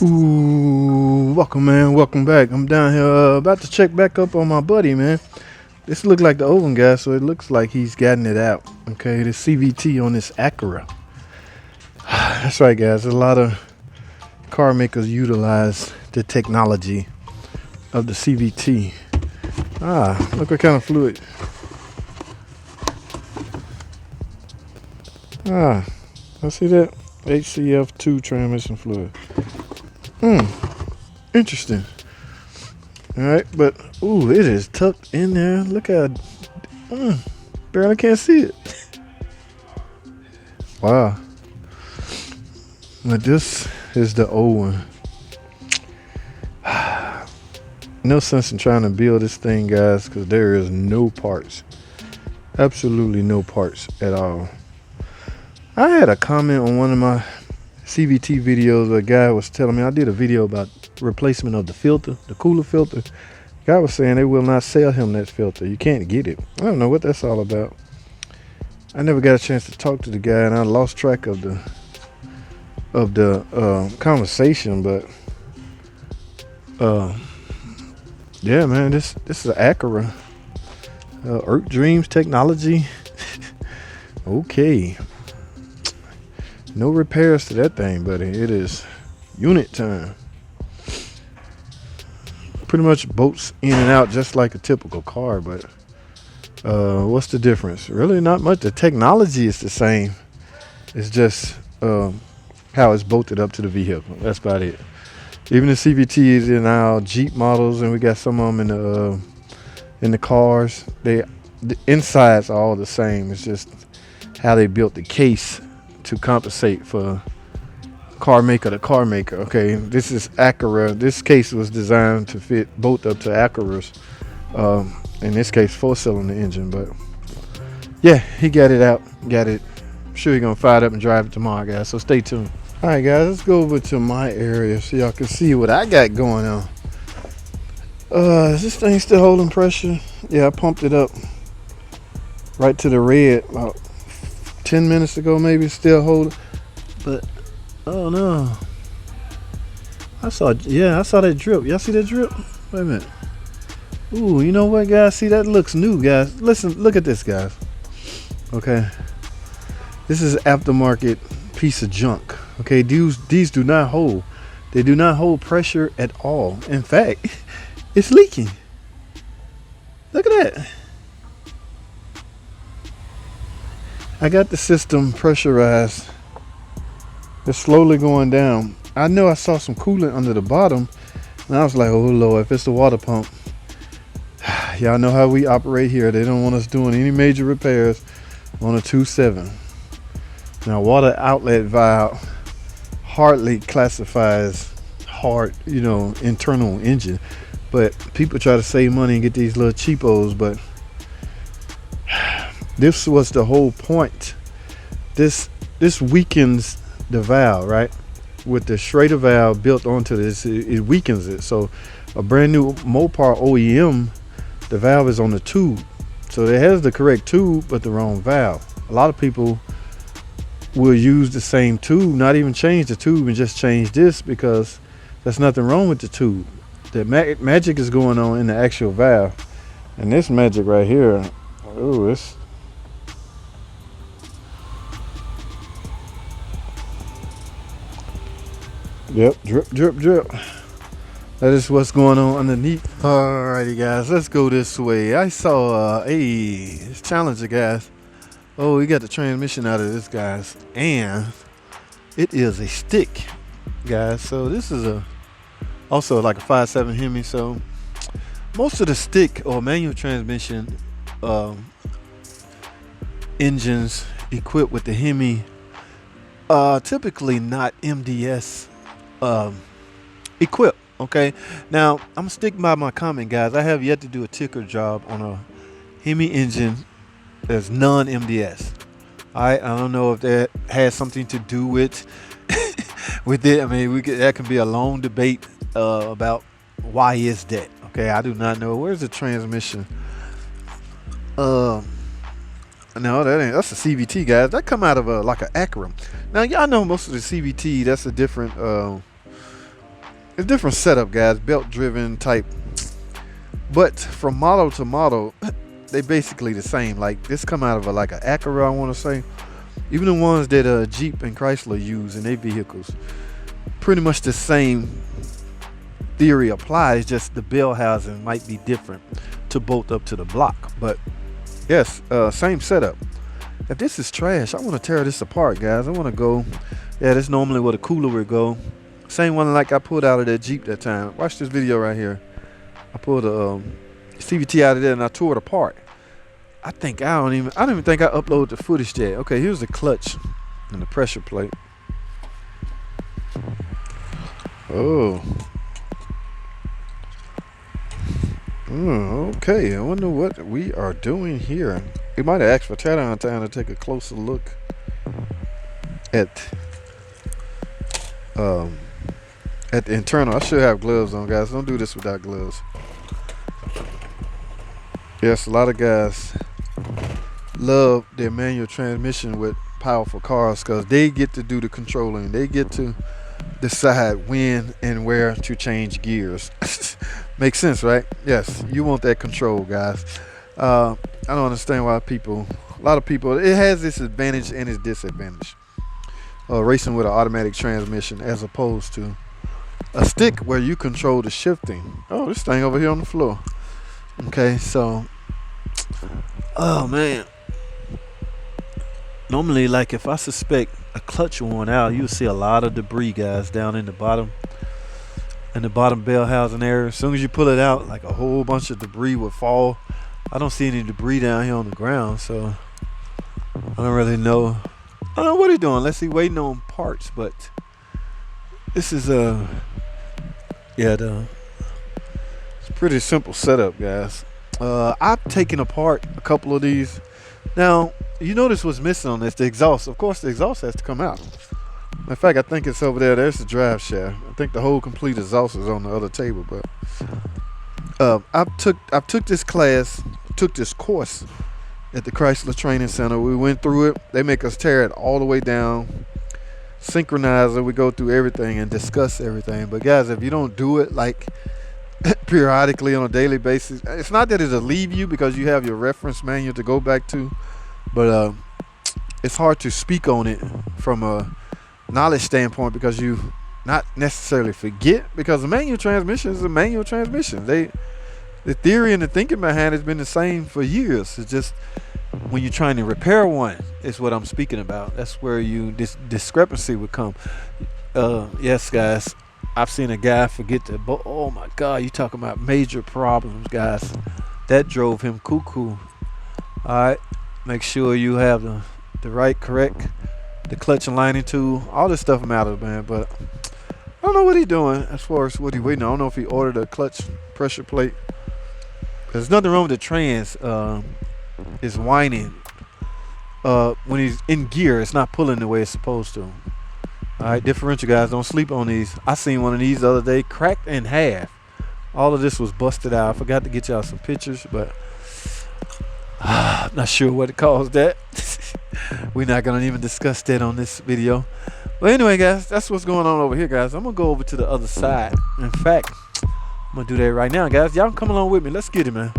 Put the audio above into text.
Ooh, welcome, man. Welcome back. I'm down here about to check back up on my buddy, man. This look like the oven guy, so it looks like he's gotten it out. Okay, the CVT on this Acura. That's right, guys. A lot of car makers utilize the technology of the CVT. Look what kind of fluid. I see that HCF2 transmission fluid. Interesting. All right, but ooh, it is tucked in there. Look how barely can't see it. Wow. But this is the old one. No sense in trying to build this thing, guys, because there is no parts. Absolutely no parts at all. I had a comment on one of my CVT videos. A guy was telling me, I did a video about replacement of the filter, the cooler filter. Guy was saying they will not sell him that filter. You can't get it. I don't know what that's all about. I never got a chance to talk to the guy, and I lost track of the conversation. But yeah, man, this is an Acura, Earth Dreams technology. Okay. No repairs to that thing, buddy. It is unit time. Pretty much bolts in and out just like a typical car, but what's the difference? Really not much. The technology is the same. It's just how it's bolted up to the vehicle. That's about it. Even the CVTs in our Jeep models, and we got some of them in the cars. The insides are all the same. It's just how they built the case to compensate for car maker to car maker. Okay, this is Acura. This case was designed to fit both up to Acuras. In this case, 4-cylinder engine. But yeah, he got it out. Got it. I'm sure he's gonna fire it up and drive it tomorrow, guys. So stay tuned. All right, guys, let's go over to my area so y'all can see what I got going on. Is this thing still holding pressure? Yeah, I pumped it up right to the red about 10 minutes ago, maybe. Still holding, but oh no, I saw that drip. Y'all see that drip? Wait a minute. Ooh, you know what, guys? See, that looks new, guys. Listen, look at this, guys. Okay, this is aftermarket piece of junk. Okay, these do not hold. They do not hold pressure at all. In fact, it's leaking. Look at that. I got the system pressurized. It's slowly going down. I know I saw some coolant under the bottom, and I was like, oh Lord, if it's the water pump. Y'all know how we operate here. They don't want us doing any major repairs on a 2.7. Now, water outlet valve hardly classifies hard, internal engine. But people try to save money and get these little cheapos, but this was the whole point. This weakens the valve, right? With the Schrader valve built onto this, it weakens it. So a brand new Mopar OEM, the valve is on the tube. So it has the correct tube, but the wrong valve. A lot of people will use the same tube, not even change the tube, and just change this because there's nothing wrong with the tube. The magic is going on in the actual valve. And this magic right here, ooh, it's yep, drip, drip, drip. That is what's going on underneath. Alrighty, guys, let's go this way. I saw it's Challenger, guys. Oh, we got the transmission out of this, guys, and it is a stick, guys. So this is also like a 5.7 Hemi. So most of the stick or manual transmission engines equipped with the Hemi typically not MDS equipped. Okay, now I'm gonna stick by my comment, guys. I have yet to do a ticker job on a Hemi engine that's non-MDS. I don't know if that has something to do with it. I mean, that can be a long debate about why is that. Okay, I do not know. Where's the transmission? No, that's a CVT, guys. That come out of like an Acura. Now y'all know most of the CVT. That's a different It's different setup, guys. Belt driven type. But from model to model, they basically the same. Like this come out of like an Acura, I want to say. Even the ones that Jeep and Chrysler use in their vehicles, pretty much the same theory applies. Just the bell housing might be different to bolt up to the block. But yes, same setup. If this is trash, I want to tear this apart, guys. I want to go. Yeah, this is normally where the cooler would go. Same one like I pulled out of that Jeep that time. Watch this video right here. I pulled a CVT out of there and I tore it apart. I don't even think I uploaded the footage yet. Okay, here's the clutch and the pressure plate. Oh. Okay, I wonder what we are doing here. We might have asked for teardown time to take a closer look at the internal. I should have gloves on, guys. Don't do this without gloves. Yes, a lot of guys love their manual transmission with powerful cars because they get to do the controlling. They get to decide when and where to change gears. Makes sense, right? Yes, you want that control, guys. I don't understand why a lot of people, it has its advantage and its disadvantage. Racing with an automatic transmission as opposed to a stick where you control the shifting. Oh, this thing over here on the floor. Okay, so, oh man. Normally, like if I suspect a clutch worn out, you'll see a lot of debris, guys, down in the bottom bell housing area. As soon as you pull it out, like a whole bunch of debris would fall. I don't see any debris down here on the ground, so I don't really know. I don't know what he's doing. Let's see, waiting on parts, but this is it's a pretty simple setup, guys. I've taken apart a couple of these. Now, you notice what's missing on this, the exhaust. Of course, the exhaust has to come out. In fact, I think it's over there. There's the drive shaft. I think the whole complete exhaust is on the other table. But I took this course at the Chrysler Training Center. We went through it. They make us tear it all the way down, synchronize it. We go through everything and discuss everything. But guys, if you don't do it like periodically on a daily basis, it's not that it'll leave you because you have your reference manual to go back to, but it's hard to speak on it from a knowledge standpoint because you not necessarily forget, because a manual transmission is a manual transmission. The theory and the thinking behind it has been the same for years. It's just when you're trying to repair one is what I'm speaking about. That's where this discrepancy would come. Yes, guys, I've seen a guy forget to, oh my God, you talking about major problems, guys. That drove him cuckoo. All right, make sure you have the right, correct, the clutch and lining tool. All this stuff matters, man, but I don't know what he's doing as far as what he's waiting on. I don't know if he ordered a clutch pressure plate. There's nothing wrong with the trans. It's whining. When he's in gear, it's not pulling the way it's supposed to. All right, differential, guys, don't sleep on these. I seen one of these the other day, cracked in half. All of this was busted out. I forgot to get y'all some pictures, but not sure what it caused that. We're not gonna even discuss that on this video. But anyway, guys, that's what's going on over here, guys. I'm gonna go over to the other side. In fact, I'm gonna do that right now, guys. Y'all come along with me. Let's get it, man.